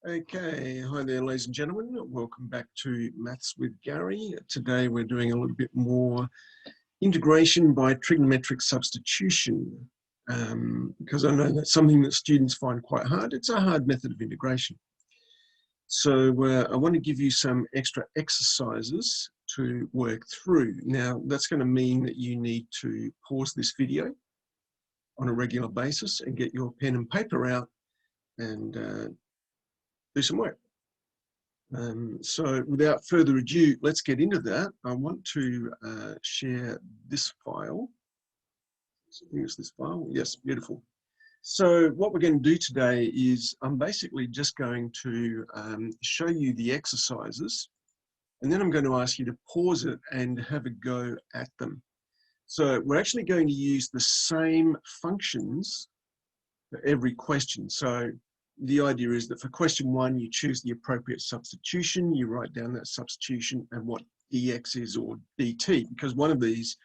Okay, hi there ladies and gentlemen. Welcome back to Maths with Gary. Today we're doing a little bit more integration by trigonometric substitution because I know that's something that students find quite hard. It's a hard method of integration. So I want to give you some extra exercises to work through. Now that's going to mean that you need to pause this video on a regular basis and get your pen and paper out and do some work. So without further ado, let's get into that. I want to share this file. I think it's this file. Yes, beautiful. So what we're going to do today is I'm basically just going to show you the exercises, and then I'm going to ask you to pause it and have a go at them. So we're actually going to use the same functions for every question. So the idea is that for question one, you choose the appropriate substitution, you write down that substitution and what dx is or dt, because one of these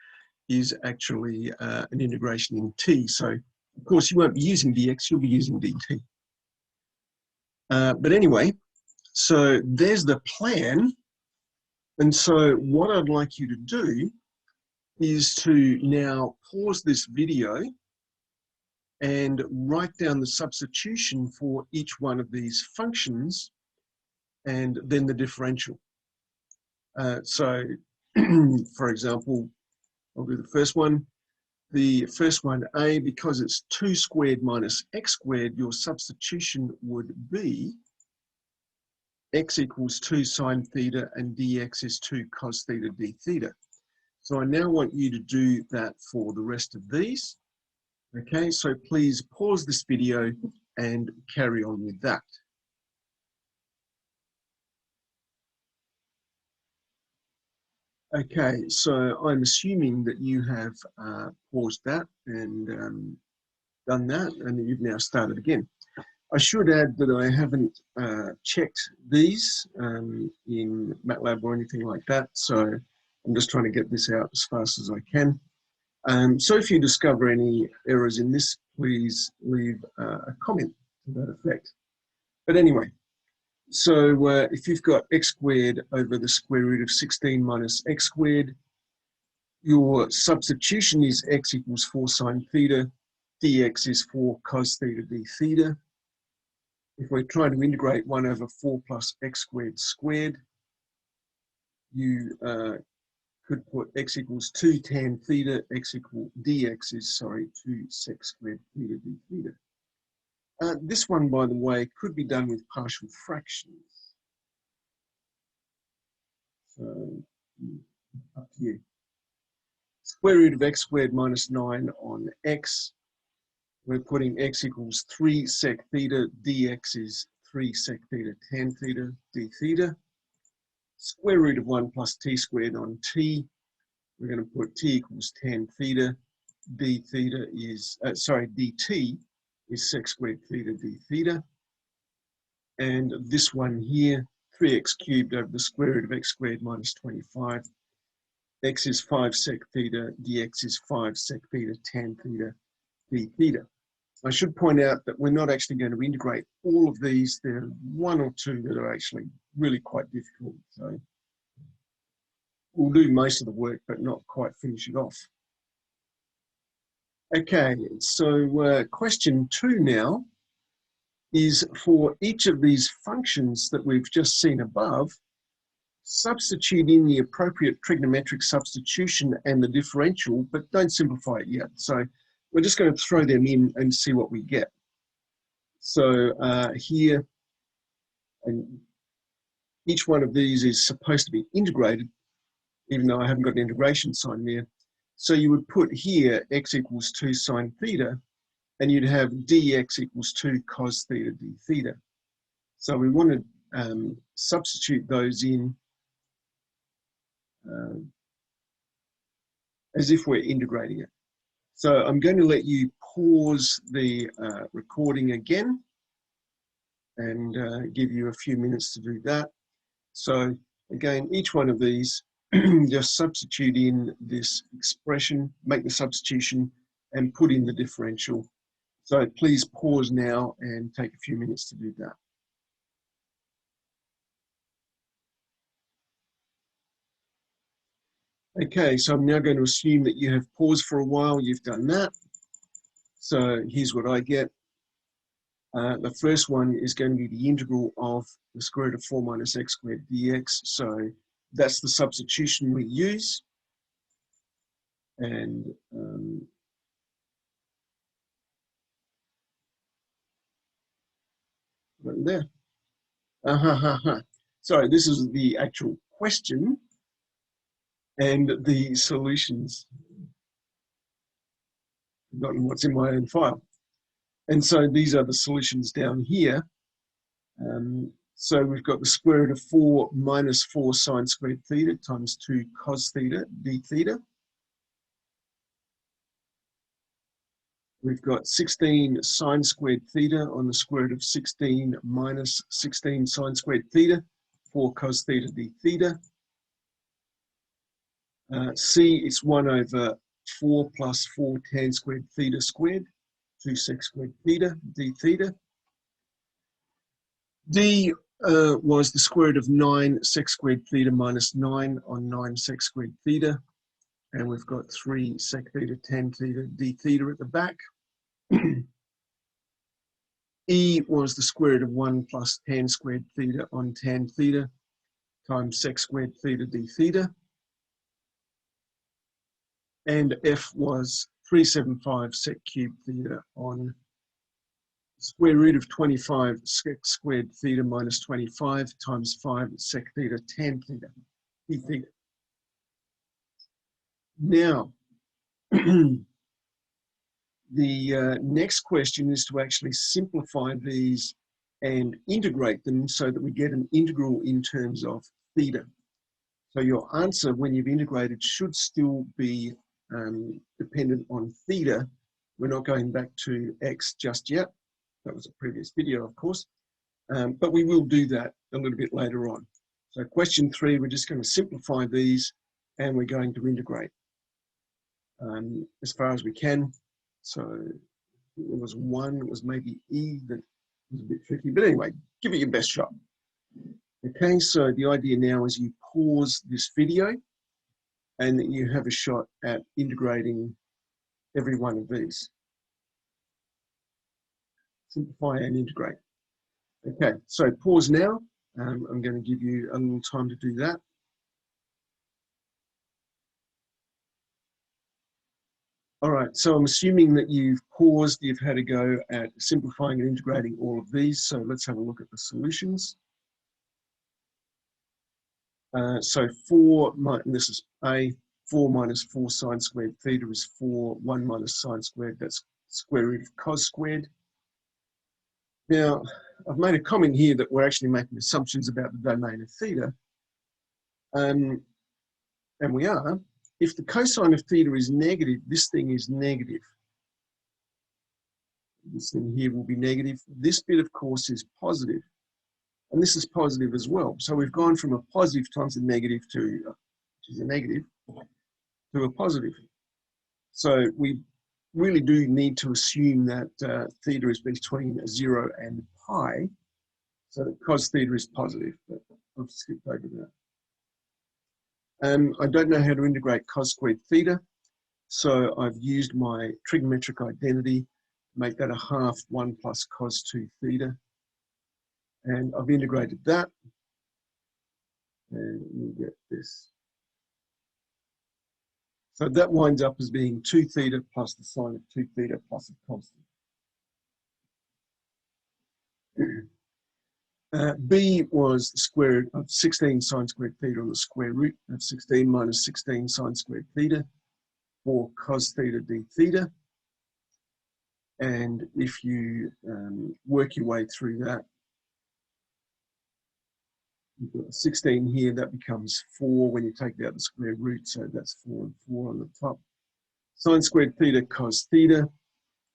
is actually an integration in t. So of course you won't be using dx, you'll be using dt. But anyway, so there's the plan. And so what I'd like you to do is to now pause this video and write down the substitution for each one of these functions and then the differential. So, for example, I'll do the first one. The first one, A, because it's 2 squared minus x squared, your substitution would be x equals 2 sine theta and dx is 2 cos theta d theta. So I now want you to do that for the rest of these. Okay, so please pause this video and carry on with that. Okay, so I'm assuming that you have paused that and done that, and you've now started again. I should add that I haven't checked these in MATLAB or anything like that, so I'm just trying to get this out as fast as I can. So if you discover any errors in this, please leave a comment to that effect. But anyway, so if you've got x squared over the square root of 16 minus x squared, your substitution is x equals 4 sine theta, dx is 4 cos theta d theta. If we're trying to integrate 1 over 4 plus x squared squared, you could put x equals 2 tan theta, x equal dx is, 2 sec squared theta d theta. This one, by the way, could be done with partial fractions. So, up to you. Square root of x squared minus 9 on x. We're putting x equals 3 sec theta, dx is 3 sec theta tan theta d theta. Square root of 1 plus t squared on t. We're going to put t equals tan theta, d theta is, dt is sec squared theta d theta. And this one here, 3x cubed over the square root of x squared minus 25. X is 5 sec theta, dx is 5 sec theta tan theta d theta. I should point out that we're not actually going to integrate all of these. There are one or two that are actually really quite difficult. So we'll do most of the work, but not quite finish it off. Okay, so question 2 now is for each of these functions that we've just seen above, substitute in the appropriate trigonometric substitution and the differential, but don't simplify it yet. So we're just going to throw them in and see what we get. So here, and each one of these is supposed to be integrated, even though I haven't got an integration sign there. So you would put here x equals 2 sine theta, and you'd have dx equals 2 cos theta d theta. So we want to substitute those in as if we're integrating it. So I'm going to let you pause the recording again and give you a few minutes to do that. So again, each one of these, just substitute in this expression, make the substitution and put in the differential. So please pause now and take a few minutes to do that. Okay, so I'm now going to assume that you have paused for a while. You've done that. So here's what I get. The first one is going to be the integral of the square root of 4 minus x squared dx. So that's the substitution we use. And right there. Sorry, this is the actual question and the solutions. Forgotten what's in my own file. And so these are the solutions down here. So we've got the square root of 4 minus 4 sine squared theta times 2 cos theta d theta. We've got 16 sine squared theta on the square root of 16 minus 16 sine squared theta, 4 cos theta d theta. C is 1 over 4 plus 4 tan squared theta squared, 2 sec squared theta d theta. D was the square root of 9 sec squared theta minus 9 on 9 sec squared theta. And we've got 3 sec theta tan theta d theta at the back. E was the square root of 1 plus tan squared theta on tan theta times sec squared theta d theta. And F was 375 sec cubed theta on square root of 25 sec squared theta minus 25 times 5 sec theta tan theta d theta. Now, the next question is to actually simplify these and integrate them so that we get an integral in terms of theta. So your answer when you've integrated should still be dependent on theta. We're not going back to x just yet. That was a previous video, of course, but we will do that a little bit later on. So question 3, we're just going to simplify these and we're going to integrate as far as we can. So it was 1, it was maybe E that was a bit tricky, but anyway, give it your best shot. Okay, so the idea now is you pause this video and that you have a shot at integrating every one of these. Simplify and integrate. Okay, so pause now. I'm going to give you a little time to do that. All right, so I'm assuming that you've paused, you've had a go at simplifying and integrating all of these. So let's have a look at the solutions. So 4, this is A, 4 minus 4 sine squared theta is 4, 1 minus sine squared, that's square root of cos squared. Now, I've made a comment here that we're actually making assumptions about the domain of theta. And we are. If the cosine of theta is negative, this thing is negative. This thing here will be negative. This bit, of course, is positive. And this is positive as well. So we've gone from a positive times a negative to, which is a negative, to a positive. So we really do need to assume that theta is between 0 and pi. So that cos theta is positive, but I've skipped over that. I don't know how to integrate cos squared theta. So I've used my trigonometric identity, make that a half 1 plus cos 2 theta. And I've integrated that. And you get this. So that winds up as being 2 theta plus the sine of 2 theta plus a constant. B was the square root of 16 sine squared theta on the square root of 16 minus 16 sine squared theta, 4 cos theta d theta. And if you work your way through that, you've got 16 here, that becomes 4 when you take out the square root, so that's 4 and 4 on the top. Sine squared theta cos theta.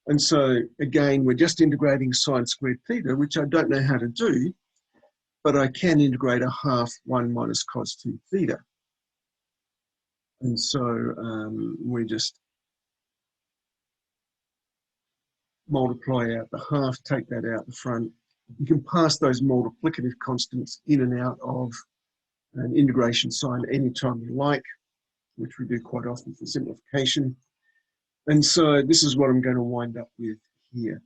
And so again, we're just integrating sine squared theta, which I don't know how to do, but I can integrate a half 1 minus cos 2 theta. And so we just multiply out the half, take that out the front. You can pass those multiplicative constants in and out of an integration sign anytime you like. which we do quite often for simplification. And so this is what I'm going to wind up with here.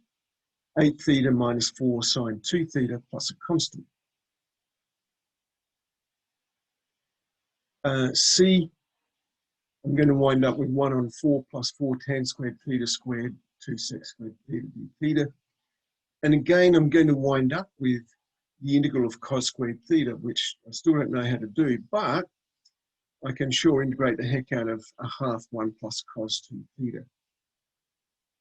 8 theta minus 4 sine 2 theta plus a constant. C, I'm going to wind up with 1 on 4 plus 4 tan squared theta squared 2 sec squared theta d theta. And again, I'm going to wind up with the integral of cos squared theta, which I still don't know how to do, but I can sure integrate the heck out of a half 1 plus cos 2 theta.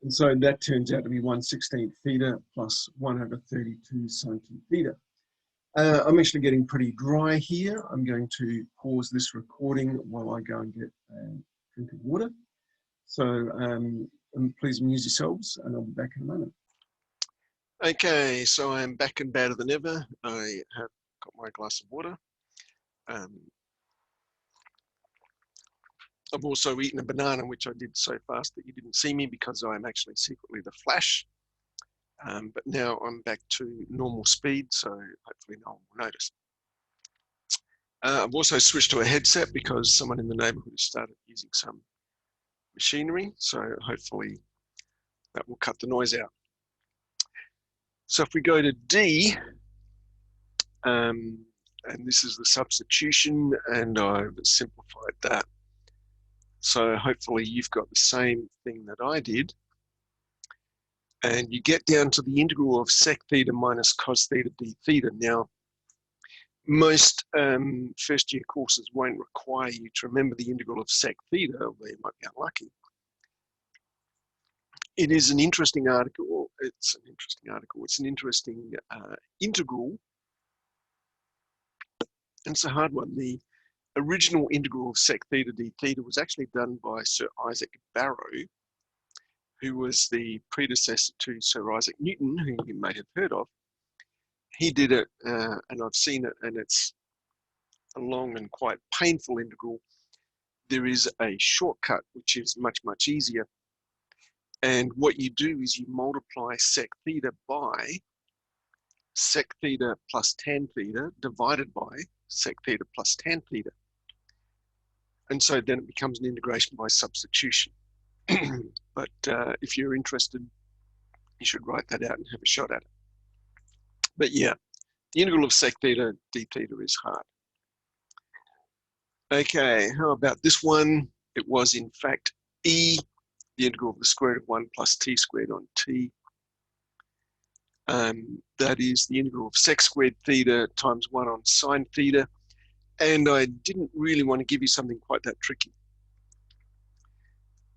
And so that turns out to be 1/16 theta plus 1/32 sine 2 theta. I'm actually getting pretty dry here. I'm going to pause this recording while I go and get a drink of water. So please amuse yourselves, and I'll be back in a moment. Okay, so I'm back and badder than ever. I have got my glass of water. I've also eaten a banana, which I did so fast that you didn't see me because I'm actually secretly the Flash. But now I'm back to normal speed, so hopefully no one will notice. I've also switched to a headset because someone in the neighborhood has started using some machinery, so hopefully that will cut the noise out. So if we go to D, and this is the substitution, and I've simplified that. So hopefully you've got the same thing that I did. And you get down to the integral of sec theta minus cos theta d theta. Now, most first year courses won't require you to remember the integral of sec theta, although you might be unlucky. It is an interesting article. It's an interesting article. It's an interesting integral. And it's a hard one. The original integral of sec theta d theta was actually done by Sir Isaac Barrow, who was the predecessor to Sir Isaac Newton, who you may have heard of. He did it, and I've seen it, and it's a long and quite painful integral. There is a shortcut, which is much, much easier. And what you do is you multiply sec theta by sec theta plus tan theta divided by sec theta plus tan theta. And so then it becomes an integration by substitution. But if you're interested, you should write that out and have a shot at it. But yeah, the integral of sec theta d theta is hard. Okay, how about this one? It was in fact E, the integral of the square root of 1 plus t squared on t. That is the integral of sec squared theta times 1 on sine theta. And I didn't really want to give you something quite that tricky.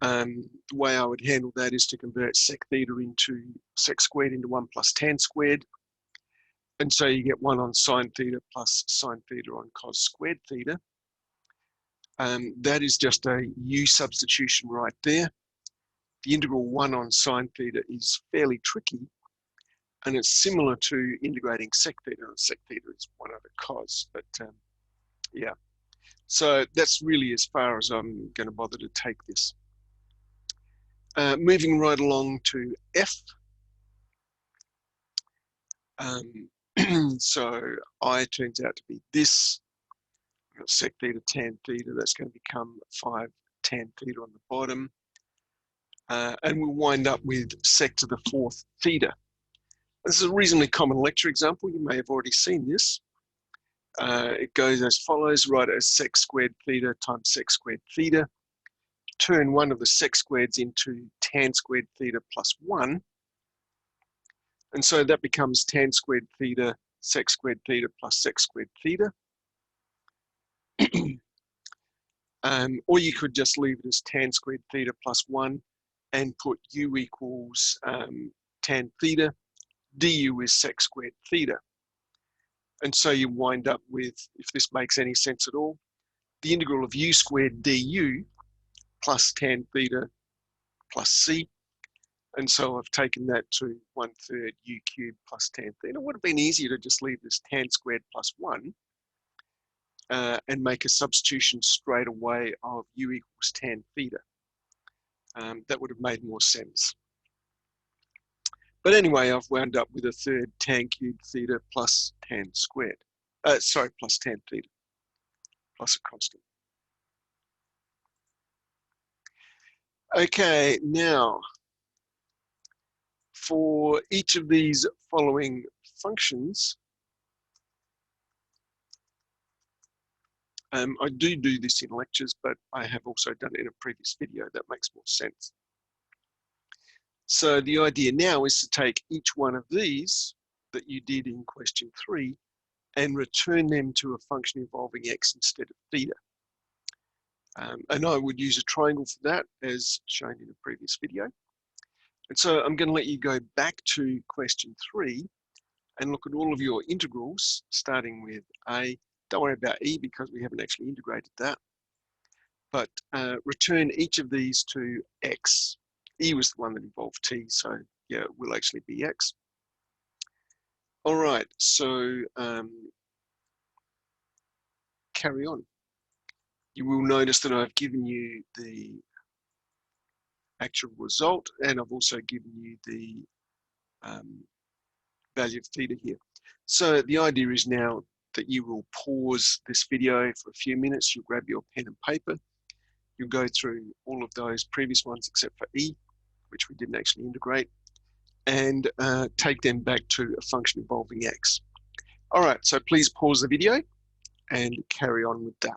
The way I would handle that is to convert sec theta into sec squared into 1 plus tan squared. And so you get 1 on sine theta plus sine theta on cos squared theta. That is just a u substitution right there. The integral 1 on sine theta is fairly tricky, and it's similar to integrating sec theta. Sec theta is 1 over cos, but yeah. So that's really as far as I'm going to bother to take this. Moving right along to F. So I turns out to be this. I've got sec theta tan theta. That's going to become 5 tan theta on the bottom. And we'll wind up with sec to the 4th theta. This is a reasonably common lecture example. You may have already seen this. It goes as follows, write it as sec squared theta times sec squared theta. Turn one of the sec squareds into tan squared theta plus 1. And so that becomes tan squared theta, sec squared theta plus sec squared theta. Or you could just leave it as tan squared theta plus 1 and put u equals tan theta. Du is sec squared theta. And so you wind up with, if this makes any sense at all, the integral of u squared du plus tan theta plus c. And so I've taken that to 1/3 u cubed plus tan theta. It would have been easier to just leave this tan squared plus 1 and make a substitution straight away of u equals tan theta. That would have made more sense. But anyway, I've wound up with 1/3 tan cubed theta plus tan squared. Plus tan theta, plus a constant. Okay, now for each of these following functions, I do this in lectures, but I have also done it in a previous video. That makes more sense. So the idea now is to take each one of these that you did in question 3 and return them to a function involving x instead of theta. And I would use a triangle for that, as shown in a previous video. And so I'm going to let you go back to question 3 and look at all of your integrals, starting with a. Don't worry about e because we haven't actually integrated that. But return each of these to x. E was the one that involved t, so yeah, it will actually be x. All right, so carry on. You will notice that I've given you the actual result, and I've also given you the value of theta here. So the idea is now that you will pause this video for a few minutes. You'll grab your pen and paper. You'll go through all of those previous ones except for e, which we didn't actually integrate, and take them back to a function involving x. All right, so please pause the video and carry on with that.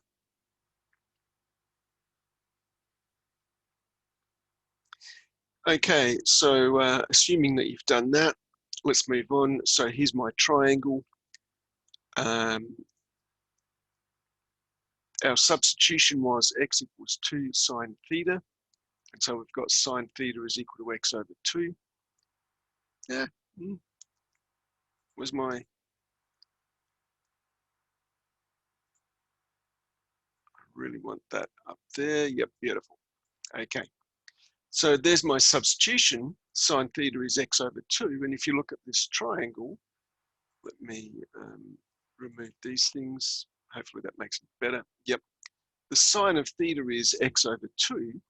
Okay, so assuming that you've done that, let's move on. So here's my triangle. Our substitution was x equals 2 sine theta. And so we've got sine theta is equal to x over 2. Yeah. Where's my... I really want that up there. Yep, beautiful. Okay. So there's my substitution. Sine theta is x over 2. And if you look at this triangle, let me remove these things. Hopefully that makes it better. Yep. The sine of theta is x over 2.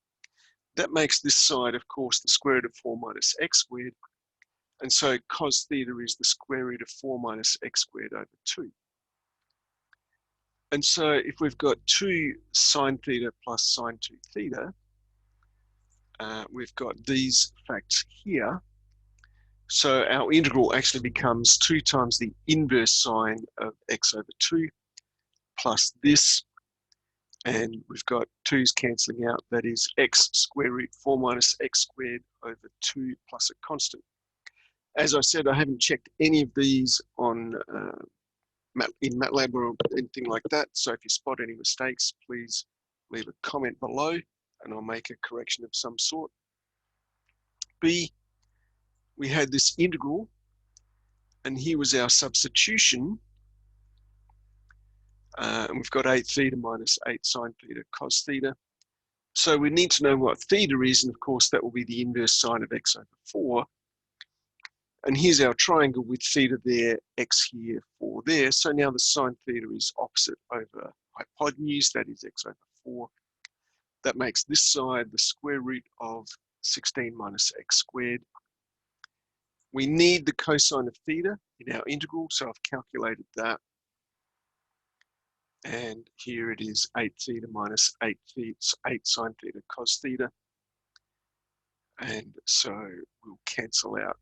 That makes this side, of course, the square root of 4 minus x squared. And so cos theta is the square root of 4 minus x squared over 2. And so if we've got 2 sine theta plus sine 2 theta, we've got these facts here. So our integral actually becomes 2 times the inverse sine of x over 2 plus this. And we've got 2's cancelling out. That is x square root 4 minus x squared over 2 plus a constant. As I said, I haven't checked any of these on in MATLAB or anything like that. So if you spot any mistakes, please leave a comment below and I'll make a correction of some sort. B, we had this integral, and here was our substitution. And we've got 8 theta minus 8 sine theta cos theta. So we need to know what theta is, and of course that will be the inverse sine of x over 4. And here's our triangle with theta there, x here, 4 there. So now the sine theta is opposite over hypotenuse, that is x over 4. That makes this side the square root of 16 minus x squared. We need the cosine of theta in our integral, so I've calculated that. And here it is 8 theta minus 8 sine theta cos theta. And so we'll cancel out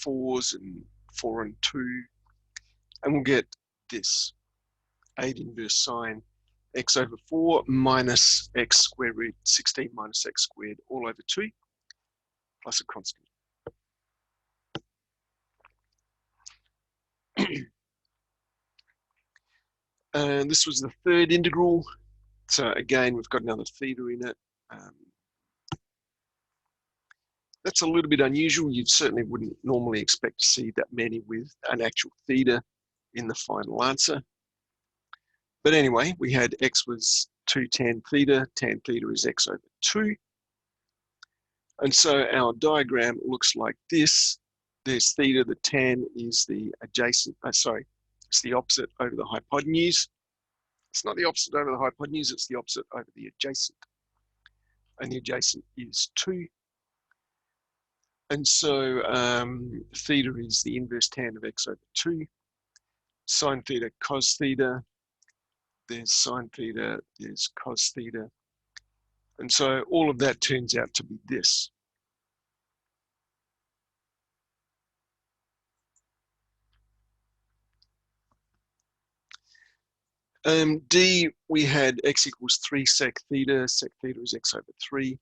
4's and 4 and 2. And we'll get this 8 inverse sine x over 4 minus x square root 16 minus x squared all over 2 plus a constant. And this was the third integral. So again, we've got another theta in it. That's a little bit unusual. You certainly wouldn't normally expect to see that many with an actual theta in the final answer. But anyway, we had x was 2 tan theta is x over 2. And so our diagram looks like this. There's theta, the tan is the adjacent, it's the opposite over the hypotenuse. It's not the opposite over the hypotenuse, it's the opposite over the adjacent. And the adjacent is 2. And so theta is the inverse tan of x over 2. Sine theta, cos theta. There's sine theta, there's cos theta. And so all of that turns out to be this. D, we had x equals 3 sec theta. Sec theta is x over 3.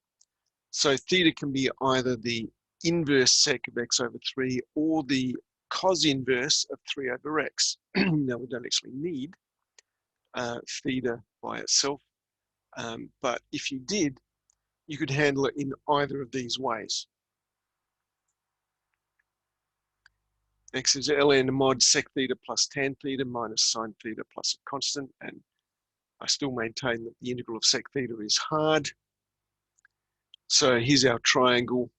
So theta can be either the inverse sec of x over 3 or the cos inverse of 3 over x. Now, we don't actually need theta by itself, but if you did, you could handle it in either of these ways. X is ln mod sec theta plus tan theta minus sine theta plus a constant, and I still maintain that the integral of sec theta is hard. So here's our triangle.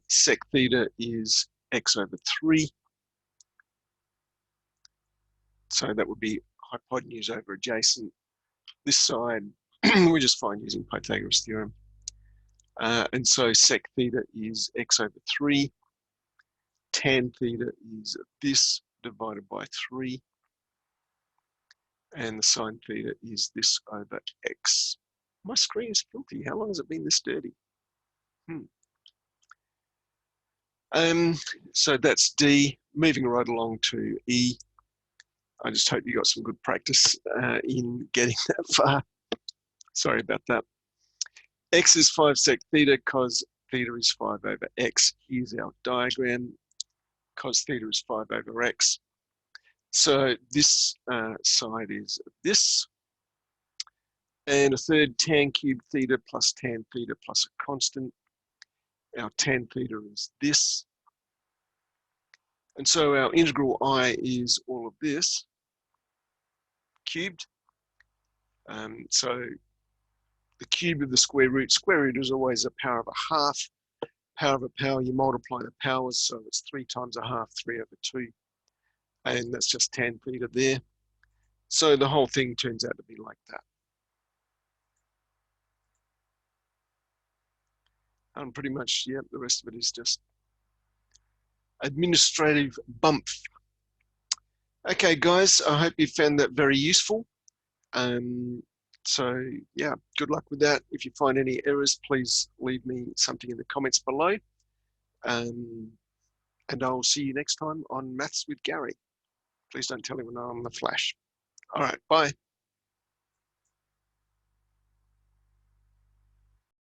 Sec theta is x over 3. So that would be hypotenuse over adjacent. This side, we just find using Pythagoras theorem. And so sec theta is x over 3. Tan theta is this divided by 3. And the sine theta is this over x. My screen is filthy. How long has it been this dirty? So that's D. Moving right along to E. I just hope you got some good practice in getting that far. Sorry about that. X is 5 sec theta, cos theta is 5 over x. Here's our diagram. Cos theta is 5 over x. So this side is this. And a third tan cube theta plus tan theta plus a constant. Our tan theta is this. And so our integral I is all of this cubed. So the cube of the square root is always a power of a half. Power of a power, you multiply the powers, so it's 3 times a half, 3 over 2. And that's just tan theta there. So the whole thing turns out to be like that. And pretty much, yeah, the rest of it is just administrative bump. Okay, guys, I hope you found that very useful. So yeah, good luck with that. If you find any errors, please leave me something in the comments below. And I'll see you next time on Maths with Gary. Please don't tell anyone I'm on the flash. All right, bye.